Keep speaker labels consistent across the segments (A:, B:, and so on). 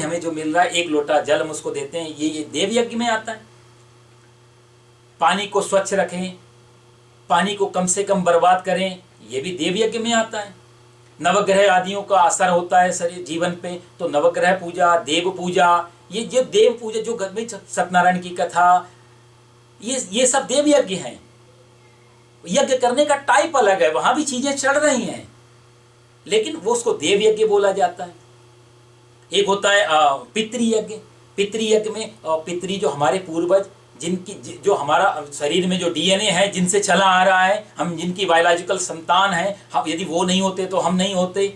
A: हमें जो मिल रहा है 1 लोटा जल हम उसको देते हैं, ये देव यज्ञ में आता है। पानी को स्वच्छ रखें, पानी को कम से कम बर्बाद करें, ये भी देव यज्ञ में आता है। नवग्रह आदियों का असर होता है शरीर जीवन पे, तो नवग्रह पूजा, देव पूजा, ये जो देव पूजा जो सत्यनारायण की कथा, ये सब देव यज्ञ हैं। यज्ञ करने का टाइप अलग है, वहां भी चीजें चढ़ रही हैं, लेकिन वो उसको देव यज्ञ बोला जाता है। एक होता है पितृयज्ञ। पितृयज्ञ में पितृ जो हमारे पूर्वज, जिनकी जो हमारा शरीर में जो डीएनए है, जिनसे चला आ रहा है, हम जिनकी बायोलॉजिकल संतान है, हम यदि वो नहीं होते तो हम नहीं होते,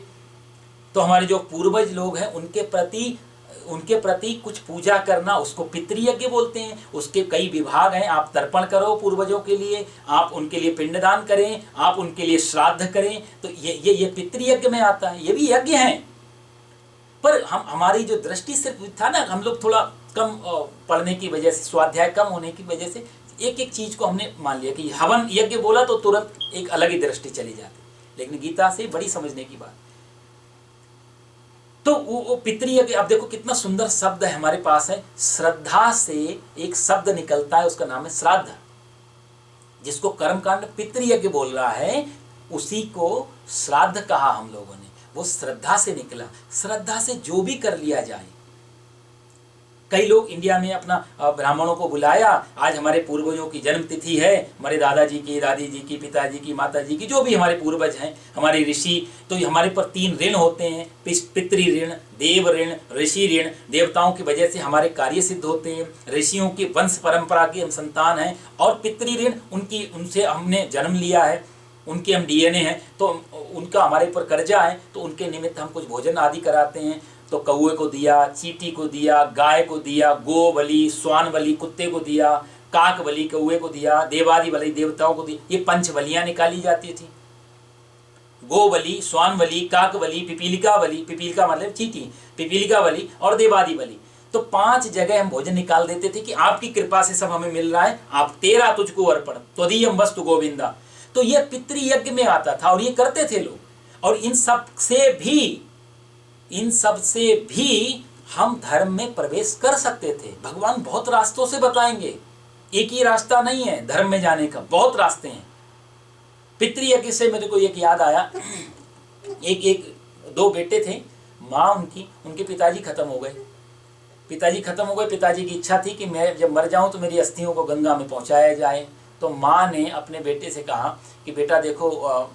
A: तो हमारे जो पूर्वज लोग हैं उनके प्रति कुछ पूजा करना, उसको पितृयज्ञ बोलते हैं। उसके कई विभाग हैं, आप तर्पण करो पूर्वजों के लिए, आप उनके लिए पिंडदान करें, आप उनके लिए श्राद्ध करें, तो ये पितृयज्ञ में आता है। ये भी यज्ञ हैं, पर हमारी जो दृष्टि सिर्फ था ना, हम लोग थोड़ा कम पढ़ने की वजह से, स्वाध्याय कम होने की वजह से एक एक चीज को हमने मान लिया कि हवन यज्ञ बोला तो तुरंत एक अलग ही दृष्टि चली जाती। लेकिन गीता से बड़ी समझने की बात। तो वो पितृयज्ञ, अब देखो कितना सुंदर शब्द है हमारे पास है। श्रद्धा से एक शब्द निकलता है, उसका नाम है श्राद्ध, जिसको कर्मकांड पितृयज्ञ बोल रहा है, उसी को श्राद्ध कहा हम लोगों ने। वो श्रद्धा से निकला, श्रद्धा से जो भी कर लिया जाए। कई लोग इंडिया में अपना ब्राह्मणों को बुलाया, आज हमारे पूर्वजों की जन्म तिथि है, हमारे दादाजी की, दादी जी की, पिताजी की, माताजी की, जो भी हमारे पूर्वज हैं, हमारे ऋषि, तो हमारे पर 3 ऋण होते हैं, पितृ ऋण, देव ऋण, ऋषि ऋण। देवताओं की वजह से हमारे कार्य सिद्ध होते हैं, ऋषियों की वंश परंपरा की हम संतान हैं, और पितृ ऋण उनसे हमने जन्म लिया है, उनके हम डीएनए हैं, तो उनका हमारे ऊपर कर्जा है, तो उनके निमित्त हम कुछ भोजन आदि कराते हैं। तो कौए को दिया, चींटी को दिया, गाय को दिया, गो बलि, स्वान बलि कुत्ते को दिया, काक बलि कौए को दिया, देवादि बलि देवताओं को दिया। ये 5 बलियां निकाली जाती थी, गो बलि, स्वान बलि, काक बलि, पिपीलिका बलि, पिपीलिका मतलब चींटी, पिपीलिका बलि और देवादि बलि। तो 5 जगह हम भोजन निकाल देते थे कि आपकी कृपा से सब हमें मिल रहा है, आप तेरा तुझको अर्पण, त्वदीयम वस्तु गोविंदा। तो ये पितृयज्ञ में आता था और ये करते थे लोग। और इन सब से भी हम धर्म में प्रवेश कर सकते थे। भगवान बहुत रास्तों से बताएंगे, एक ही रास्ता नहीं है धर्म में जाने का, बहुत रास्ते हैं। पितृयज्ञ से मेरे को एक याद आया, एक 2 बेटे थे, माँ उनके पिताजी खत्म हो गए। पिताजी की इच्छा थी कि मैं जब मर जाऊं तो मेरी अस्थियों को गंगा में पहुंचाया जाए। तो माँ ने अपने बेटे से कहा कि बेटा देखो,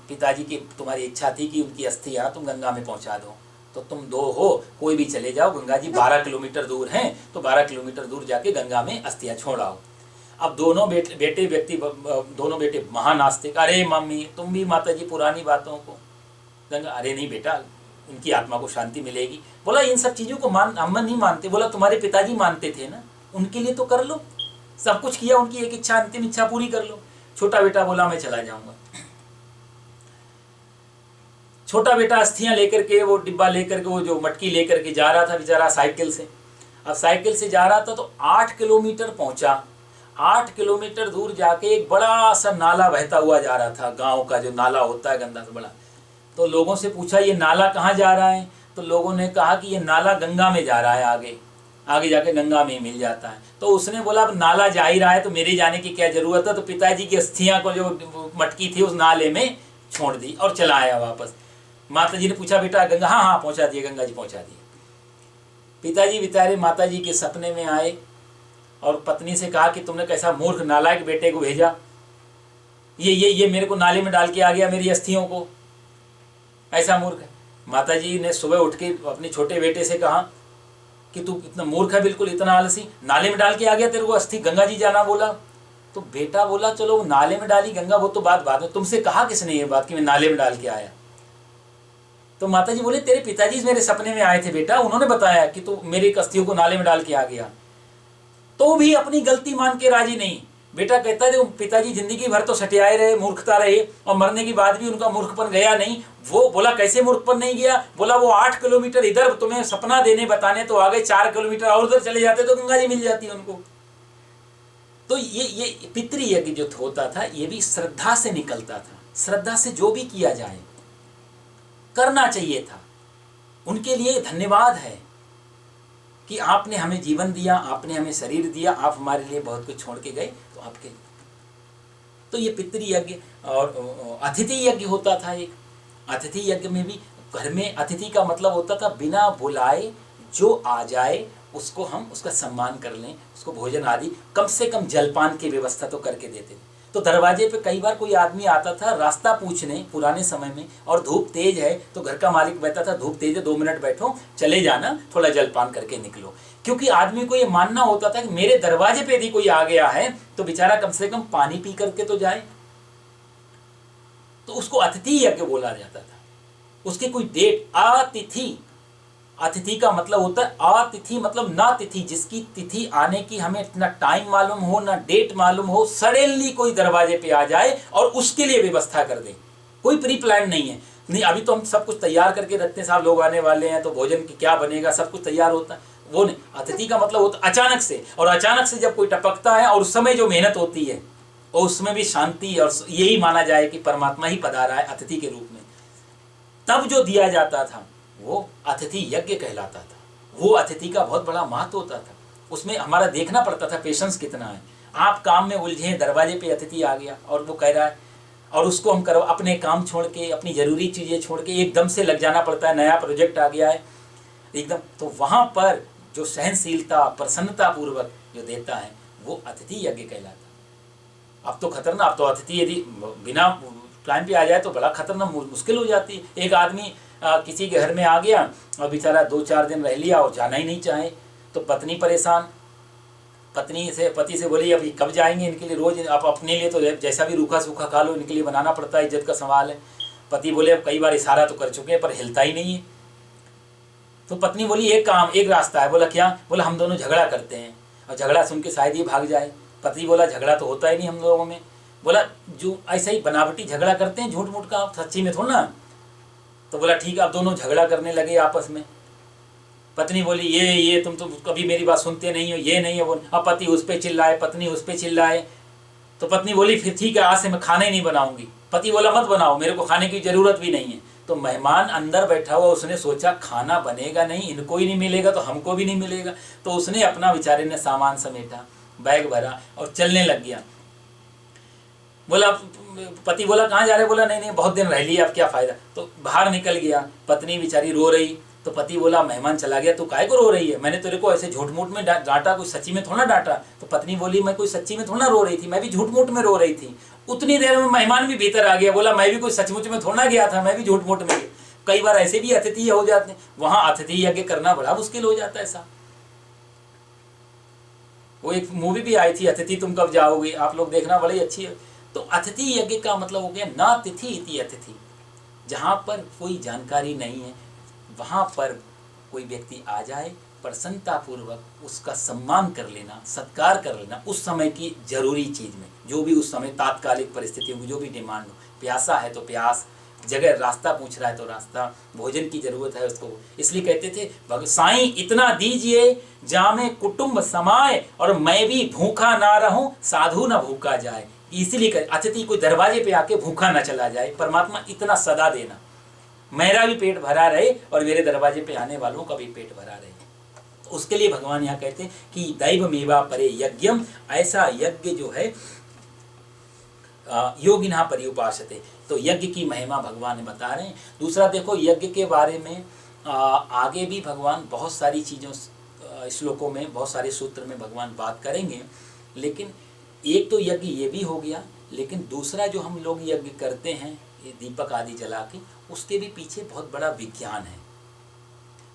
A: पिताजी की तुम्हारी इच्छा थी कि उनकी अस्थियां तुम गंगा में पहुंचा दो, तो तुम 2 हो, कोई भी चले जाओ, गंगा जी 12 किलोमीटर दूर हैं, तो 12 किलोमीटर दूर जाके गंगा में अस्थियां छोड़ आओ। अब दोनों बेटे महान आस्तिक, अरे मम्मी तुम भी माता जी पुरानी बातों को गंगा, अरे नहीं बेटा, उनकी आत्मा को शांति मिलेगी। बोला इन सब चीज़ों को हम नहीं मानते। बोला तुम्हारे पिताजी मानते थे ना, उनके लिए तो कर लो, सब कुछ किया, उनकी एक इच्छा, अंतिम इच्छा पूरी कर लो। छोटा बेटा बोला मैं चला जाऊंगा। छोटा बेटा अस्थियां लेकर के, वो डिब्बा लेकर के, वो जो मटकी लेकर के जा रहा था बेचारा साइकिल से। अब साइकिल से जा रहा था तो 8 किलोमीटर पहुंचा। 8 किलोमीटर दूर जाके एक बड़ा सा नाला बहता हुआ जा रहा था, गांव का जो नाला होता है गंदा सा बड़ा। तो लोगों से पूछा ये नाला कहाँ जा रहा है, तो लोगों ने कहा कि ये नाला गंगा में जा रहा है, आगे जाके गंगा में मिल जाता है। तो उसने बोला अब नाला जा ही रहा है तो मेरे जाने की क्या जरूरत है। तो पिताजी की अस्थियां को जो मटकी थी उस नाले में छोड़ दी और चला आया वापस। माताजी ने पूछा बेटा गंगा, हाँ पहुंचा दिए, गंगा जी पहुंचा दिए। पिताजी बेचारे माताजी के सपने में आए और पत्नी से कहा कि तुमने कैसा मूर्ख नालायक बेटे को भेजा, ये मेरे को नाले में डाल के आ गया, मेरी अस्थियों को, ऐसा मूर्ख है। माताजी ने सुबह उठ के अपने छोटे बेटे से कहा कि तू इतना मूर्ख है, बिल्कुल इतना आलसी, नाले में डाल के आ गया तेरे को अस्थि, गंगा जी जाना बोला। तो बेटा बोला चलो वो नाले में डाली गंगा, वो तो बात में, तुमसे कहा किसने ये बात कि मैं नाले में डाल के आया। तो माताजी बोले तेरे पिताजी मेरे सपने में आए थे बेटा, उन्होंने बताया कि तू मेरी अस्थियों को नाले में डाल के आ गया। तो भी अपनी गलती मान के राजी नहीं। बेटा कहता है पिताजी जिंदगी भर तो सटियाए रहे, मूर्खता रहे, और मरने के बाद भी उनका मूर्खपन गया नहीं। वो बोला कैसे मूर्खपन नहीं गया, बोला वो 8 किलोमीटर इधर तुम्हें सपना देने बताने तो आ गए, 4 किलोमीटर और उधर चले जाते तो गंगा जी मिल जाती उनको। तो ये पितृयज्ञ जो होता था ये भी श्रद्धा से निकलता था। श्रद्धा से जो भी किया जाए करना चाहिए था, उनके लिए धन्यवाद है। कि आपने हमें जीवन दिया, आपने हमें शरीर दिया, आप हमारे लिए बहुत कुछ छोड़ के गए, तो आपके तो ये पितृ यज्ञ और अतिथि यज्ञ होता था। एक अतिथि यज्ञ में भी घर में अतिथि का मतलब होता था बिना बुलाए जो आ जाए उसको हम उसका सम्मान कर लें, उसको भोजन आदि कम से कम जलपान की व्यवस्था तो करके देते थे। तो दरवाजे पे कई बार कोई आदमी आता था रास्ता पूछने पुराने समय में, और धूप तेज है तो घर का मालिक कहता था धूप तेज है 2 मिनट बैठो, चले जाना, थोड़ा जलपान करके निकलो। क्योंकि आदमी को ये मानना होता था कि मेरे दरवाजे पे यदि कोई आ गया है तो बेचारा कम से कम पानी पी करके तो जाए। तो उसको अतिथि यज्ञ बोला जाता था। उसकी कोई डेट, अतिथि, अतिथि का मतलब होता है अतिथि मतलब ना तिथि, जिसकी तिथि आने की हमें ना टाइम मालूम हो ना डेट मालूम हो, सडनली कोई दरवाजे पे आ जाए और उसके लिए व्यवस्था कर दे। कोई प्री प्लान नहीं है, नहीं अभी तो हम सब कुछ तैयार करके रखते हैं, साहब लोग आने वाले हैं तो भोजन की क्या बनेगा, सब कुछ तैयार होता है, वो नहीं। अतिथि का मतलब होता है अचानक से, और अचानक से जब कोई टपकता है और उस समय जो मेहनत होती है और उसमें भी शांति, और यही माना जाए कि परमात्मा ही पधारा है अतिथि के रूप में, तब जो दिया जाता था वो अतिथि यज्ञ कहलाता था। वो अतिथि का बहुत बड़ा महत्व होता था। उसमें हमारा देखना पड़ता था पेशेंस कितना है। आप काम में उलझे, दरवाजे पे अतिथि आ गया और वो कह रहा है, और उसको हम करो अपने काम छोड़ के, अपनी ज़रूरी चीज़ें छोड़ के एकदम से लग जाना पड़ता है, नया प्रोजेक्ट आ गया है एकदम, तो वहाँ पर जो सहनशीलता प्रसन्नता पूर्वक जो देता है वो अतिथि यज्ञ कहलाता। अब तो खतरनाक, अब तो अतिथि यदि बिना टाइम पे आ जाए तो बड़ा खतरनाक मुश्किल हो जाती है। एक आदमी किसी के घर में आ गया और बेचारा 2-4 दिन रह लिया और जाना ही नहीं चाहे, तो पत्नी परेशान, पति से बोली अभी कब जाएंगे, इनके लिए रोज आप अपने लिए तो जैसा भी रूखा सूखा खा लो, इनके लिए बनाना पड़ता है, इज्जत का सवाल है। पति बोले अब कई बार इशारा तो कर चुके हैं पर हिलता ही नहीं है। तो पत्नी बोली एक रास्ता है। बोला क्या? बोला हम दोनों झगड़ा करते हैं, और झगड़ा सुन के शायद ये भाग जाए। पति बोला झगड़ा तो होता ही नहीं हम लोगों में। बोला जो ऐसा ही बनावटी झगड़ा करते हैं, झूठ मूठ का, सच्ची में थोड़ा ना। तो बोला ठीक है, अब दोनों झगड़ा करने लगे आपस में। पत्नी बोली ये तुम तो कभी मेरी बात सुनते नहीं हो, ये नहीं है वो। अब पति उस पर चिल्लाए, पत्नी उस पर चिल्लाए। तो पत्नी बोली फिर ठीक है, आज से मैं खाना ही नहीं बनाऊंगी। पति बोला मत बनाओ, मेरे को खाने की जरूरत भी नहीं है। तो मेहमान अंदर बैठा हुआ, उसने सोचा खाना बनेगा नहीं, इनको ही नहीं मिलेगा तो हमको भी नहीं मिलेगा। तो उसने अपना बेचारे ने सामान समेटा, बैग भरा और चलने लग गया। बोला पति बोला कहाँ जा रहे? बोला नहीं बहुत दिन रह लिया, अब क्या फायदा। तो बाहर निकल गया। पत्नी बेचारी रो रही। तो पति बोला मेहमान चला गया, तू काहे को रो रही है? मैंने तेरे को ऐसे झूठ मूठ में डांटा, कोई सच्ची में थोड़ा डांटा। तो पत्नी बोली मैं कोई सच्ची में थोड़ा रो रही थी, मैं भी झूठ मूठ में रो रही थी। उतनी देर में मेहमान भी भीतर आ गया। बोला मैं भी कोई सचमुच में थोड़ा गया था, मैं भी झूठ मूठ में। कई बार ऐसे भी अतिथि हो जाते हैं, वहां अतिथि यज्ञ करना बड़ा मुश्किल हो जाता है। ऐसा वो एक मूवी भी आई थी, अतिथि तुम कब जाओगे, आप लोग देखना, बड़ी अच्छी है। तो अतिथि यज्ञ का मतलब हो गया ना तिथि इति अतिथि। जहाँ पर कोई जानकारी नहीं है वहाँ पर कोई व्यक्ति आ जाए, प्रसन्नतापूर्वक उसका सम्मान कर लेना, सत्कार कर लेना, उस समय की जरूरी चीज़ में, जो भी उस समय तात्कालिक परिस्थितियों में जो भी डिमांड हो। प्यासा है तो प्यास, जगह रास्ता पूछ रहा है तो रास्ता, भोजन की जरूरत है उसको, इसलिए कहते थे साईं इतना दीजिए जामे कुटुंब समाए, और मैं भी भूखा ना रहूं साधु ना भूखा जाए। इसीलिए अतिथि कोई दरवाजे पे आके भूखा ना चला जाए। परमात्मा इतना सदा देना, मेरा भी पेट भरा रहे और मेरे दरवाजे पे आने वालों का भी पेट भरा रहे। तो उसके लिए भगवान यहाँ कहते हैं कि दैवमेवा परे यज्ञम, ऐसा यज्ञ जो है योगिना पर्युपासते। तो यज्ञ की महिमा भगवान बता रहे हैं। दूसरा देखो, यज्ञ के बारे में आगे भी भगवान बहुत सारी चीज़ों, श्लोकों में, बहुत सारे सूत्र में भगवान बात करेंगे। लेकिन एक तो यज्ञ ये भी हो गया, लेकिन दूसरा जो हम लोग यज्ञ करते हैं ये दीपक आदि जला के, उसके भी पीछे बहुत बड़ा विज्ञान है,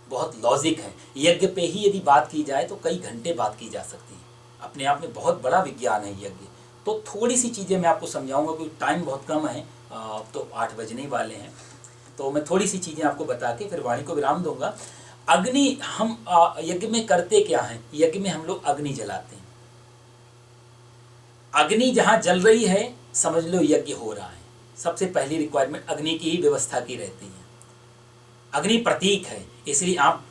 A: बहुत लॉजिक है। यज्ञ पे ही यदि बात की जाए तो कई घंटे बात की जा सकती है। अपने आप में बहुत बड़ा विज्ञान है यज्ञ। तो थोड़ी सी चीज़ें मैं आपको समझाऊंगा, क्योंकि टाइम बहुत कम है, तो 8 बजने वाले हैं। तो मैं थोड़ी सी चीज़ें आपको बता के फिर वाणी को विराम दूंगा। अग्नि हम यज्ञ में करते क्या है? यज्ञ में हम लोग अग्नि जलाते हैं। अग्नि जहाँ जल रही है समझ लो यज्ञ हो रहा है। सबसे पहली रिक्वायरमेंट अग्नि की ही व्यवस्था की रहती है। अग्नि प्रतीक है, इसलिए आप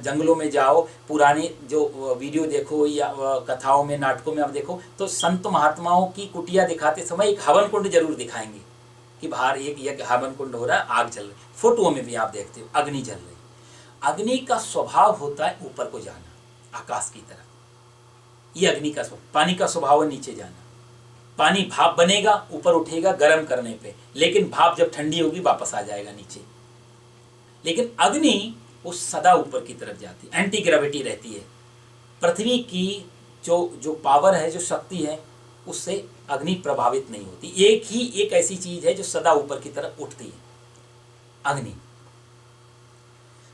A: जंगलों में जाओ, पुराने जो वीडियो देखो या कथाओं में, नाटकों में आप देखो, तो संत महात्माओं की कुटिया दिखाते समय एक हवन कुंड जरूर दिखाएंगे कि बाहर एक हवन कुंड हो रहा है, आग जल रही। फोटो में भी आप देखते हो अग्नि जल रही। अग्नि का स्वभाव होता है ऊपर को जाना, आकाश की तरफ। ये अग्नि का स्वभाव। पानी का स्वभाव है नीचे जाना। पानी भाप बनेगा, ऊपर उठेगा गर्म करने पे, लेकिन भाप जब ठंडी होगी वापस आ जाएगा नीचे। लेकिन अग्नि वो सदा ऊपर की तरफ जाती है, एंटी ग्रेविटी रहती है। पृथ्वी की जो पावर है, जो शक्ति है, उससे अग्नि प्रभावित नहीं होती। एक ऐसी चीज है जो सदा ऊपर की तरफ उठती है, अग्नि।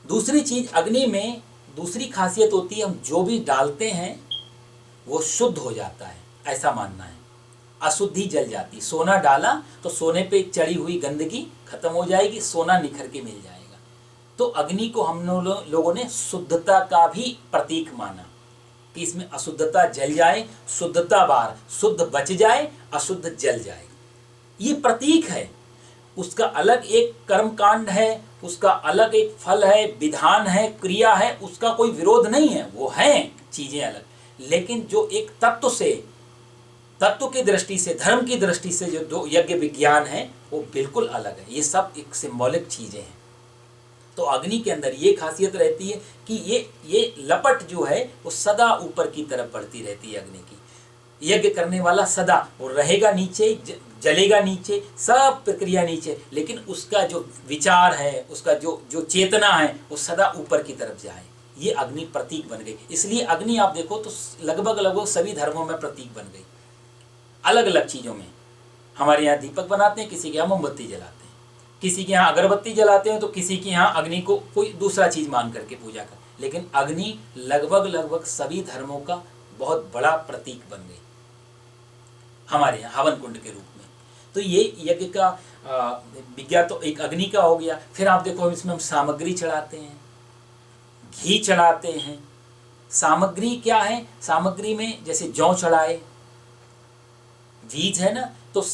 A: दूसरी चीज, अग्नि में दूसरी खासियत होती है, हम जो भी डालते हैं वो शुद्ध हो जाता है, ऐसा मानना है। अशुद्धि जल जाती। सोना डाला तो सोने पे चढ़ी हुई गंदगी खत्म हो जाएगी, सोना निखर के मिल जाएगा। तो अग्नि को हम लोगों ने शुद्धता का भी प्रतीक माना कि इसमें अशुद्धता जल जाए, शुद्धता बाहर, शुद्ध बच जाए, अशुद्ध जल जाए। ये प्रतीक है। उसका अलग एक कर्म कांड है, उसका अलग एक फल है, विधान है, क्रिया है, उसका कोई विरोध नहीं है, वो है चीजें अलग। लेकिन जो एक तत्व से, तत्व की दृष्टि से, धर्म की दृष्टि से जो यज्ञ विज्ञान है वो बिल्कुल अलग है। ये सब एक सिंबॉलिक चीजें हैं। तो अग्नि के अंदर ये खासियत रहती है कि ये लपट जो है वो सदा ऊपर की तरफ बढ़ती रहती है अग्नि की। यज्ञ करने वाला सदा वो रहेगा नीचे, जलेगा नीचे, सब प्रक्रिया नीचे, लेकिन उसका जो विचार है, उसका जो चेतना है वो सदा ऊपर की तरफ जाए। ये अग्नि प्रतीक बन गई। इसलिए अग्नि आप देखो तो लगभग सभी धर्मों में प्रतीक बन गई, अलग अलग चीज़ों में। हमारे यहाँ दीपक बनाते हैं, किसी के यहाँ मोमबत्ती जलाते हैं, किसी के यहाँ अगरबत्ती जलाते हैं, तो किसी के यहाँ अग्नि को कोई दूसरा चीज़ मान करके पूजा कर। लेकिन अग्नि लगभग सभी धर्मों का बहुत बड़ा प्रतीक बन गई हमारे यहाँ हवन कुंड के रूप में। तो ये यज्ञ का विज्ञान तो एक अग्नि का हो गया। फिर आप देखो इसमें हम सामग्री चढ़ाते हैं, घी चढ़ाते हैं। सामग्री क्या है? सामग्री में जैसे जौ चढ़ाए, बीज है ना, तो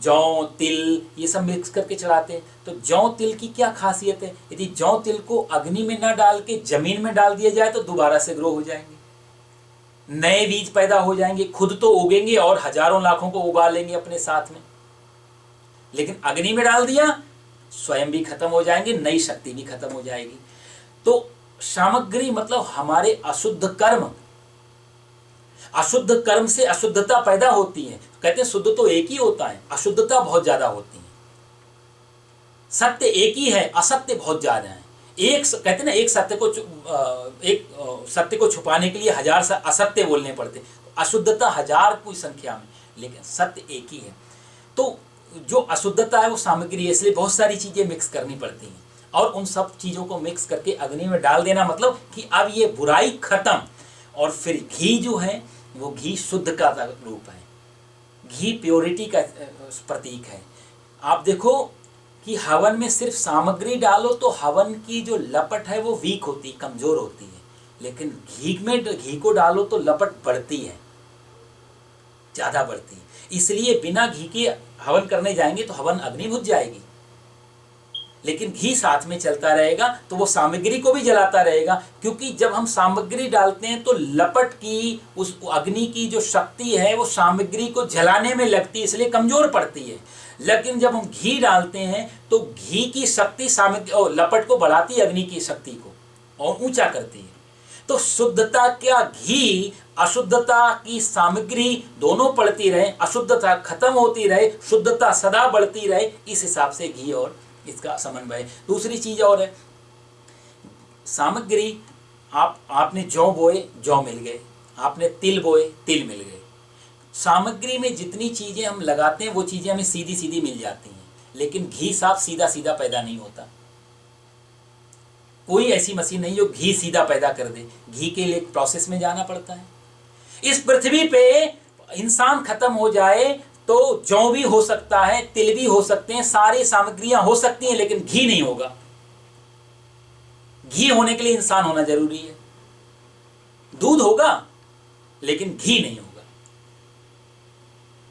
A: जौ, तिल, ये सब मिक्स करके चढ़ाते हैं। तो जौ तिल की क्या खासियत है? यदि जौ तिल को अग्नि में ना डाल के जमीन में डाल दिया जाए तो दोबारा से ग्रो हो जाएंगे, नए बीज पैदा हो जाएंगे, खुद तो उगेंगे और हजारों लाखों को उगा लेंगे अपने साथ में। लेकिन अग्नि में डाल दिया, स्वयं भी खत्म हो जाएंगे, नई शक्ति भी खत्म हो जाएगी। तो सामग्री मतलब हमारे अशुद्ध कर्म, अशुद्ध कर्म से अशुद्धता पैदा होती है। कहते हैं शुद्ध तो एक ही होता है, अशुद्धता बहुत ज्यादा होती है। सत्य एक ही है, असत्य बहुत ज्यादा है। कहते हैं ना, एक सत्य को छुपाने के लिए 1000 असत्य बोलने पड़ते। अशुद्धता 1000 की संख्या में, लेकिन सत्य एक ही है। तो जो अशुद्धता है वो सामग्री है, इसलिए बहुत सारी चीजें मिक्स करनी पड़ती हैं। और उन सब चीजों को मिक्स करके अग्नि में डाल देना, मतलब कि अब ये बुराई खत्म। और फिर घी जो है वो घी शुद्ध का रूप है, घी प्योरिटी का प्रतीक है। आप देखो कि हवन में सिर्फ सामग्री डालो तो हवन की जो लपट है वो वीक होती है, कमजोर होती है। लेकिन घी में घी को डालो तो लपट बढ़ती है, ज्यादा बढ़ती है। इसलिए बिना घी के हवन करने जाएंगे तो हवन अग्नि बुझ जाएगी। लेकिन घी साथ में चलता रहेगा तो वो सामग्री को भी जलाता रहेगा, क्योंकि जब हम सामग्री डालते हैं तो लपट की, उस अग्नि की जो शक्ति है वो सामग्री को जलाने में लगती है, इसलिए कमजोर पड़ती है। लेकिन जब हम घी डालते हैं तो घी की शक्ति सामग्री और लपट को बढ़ाती है, अग्नि की शक्ति को, और ऊंचा करती है। तो शुद्धता क्या घी, अशुद्धता की सामग्री दोनों पड़ती रहे, अशुद्धता खत्म होती रहे, शुद्धता सदा बढ़ती रहे, इस हिसाब से घी और इसका समन्वय। दूसरी चीज और है, सामग्री आपने जौ बोए, जौ मिल गए, आपने तिल बोए, तिल मिल गए। सामग्री में जितनी चीजें हम लगाते हैं वो चीजें हमें सीधी सीधी मिल जाती हैं, लेकिन घी साफ सीधा सीधा पैदा नहीं होता। कोई ऐसी मशीन नहीं जो घी सीधा पैदा कर दे, घी के लिए प्रोसेस में जाना पड़ता है। इस पृथ्वी पे इंसान खत्म हो जाए तो जौ भी हो सकता है, तिल भी हो सकते हैं, सारी सामग्रियां हो सकती हैं, लेकिन घी नहीं होगा। घी होने के लिए इंसान होना जरूरी है। दूध होगा लेकिन घी नहीं होगा।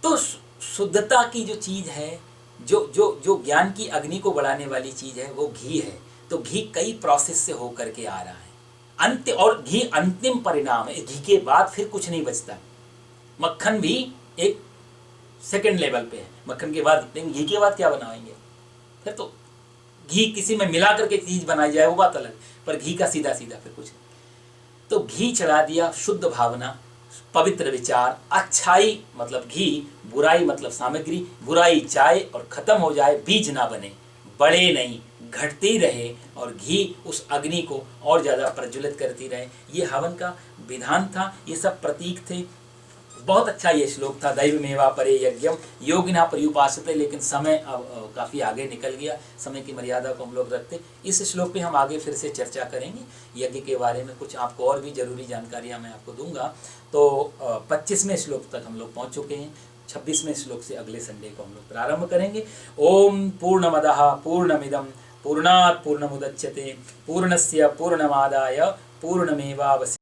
A: तो शुद्धता की जो चीज है, जो जो जो ज्ञान की अग्नि को बढ़ाने वाली चीज है, वो घी है। तो घी कई प्रोसेस से होकर के आ रहा है, अंत, और घी अंतिम परिणाम है। घी के बाद फिर कुछ नहीं बचता। मक्खन भी एक सेकंड लेवल पे है, मक्खन के बाद, लेकिन घी के बाद क्या बनाएंगे? फिर तो घी किसी में मिला करके चीज बनाई जाए वो बात अलग, पर घी का सीधा सीधा फिर कुछ नहीं। तो घी चढ़ा दिया, शुद्ध भावना, पवित्र विचार, अच्छाई मतलब घी, बुराई मतलब सामग्री, बुराई जाए और खत्म हो जाए, बीज ना बने, बढ़े नहीं, घटती रहे और घी उस अग्नि को और ज़्यादा प्रज्वलित करती रहे। ये हवन का विधान था, ये सब प्रतीक थे। बहुत अच्छा ये श्लोक था, दैव मेवा परे यज्ञम योगिना पर्युपासते। लेकिन समय अब काफ़ी आगे निकल गया, समय की मर्यादा को हम लोग रखते। इस श्लोक पे हम आगे फिर से चर्चा करेंगे यज्ञ के बारे में, कुछ आपको और भी जरूरी जानकारियाँ मैं आपको दूंगा। तो 25वें श्लोक तक हम लोग पहुँच चुके हैं, 26वें श्लोक से अगले संडे को हम लोग प्रारंभ करेंगे। ओम पूर्णमदः पूर्णमिदं पूर्णात् पूर्णमुदच्यते पूर्णस्य पूर्णमादाय पूर्णमेवावशिष्यते।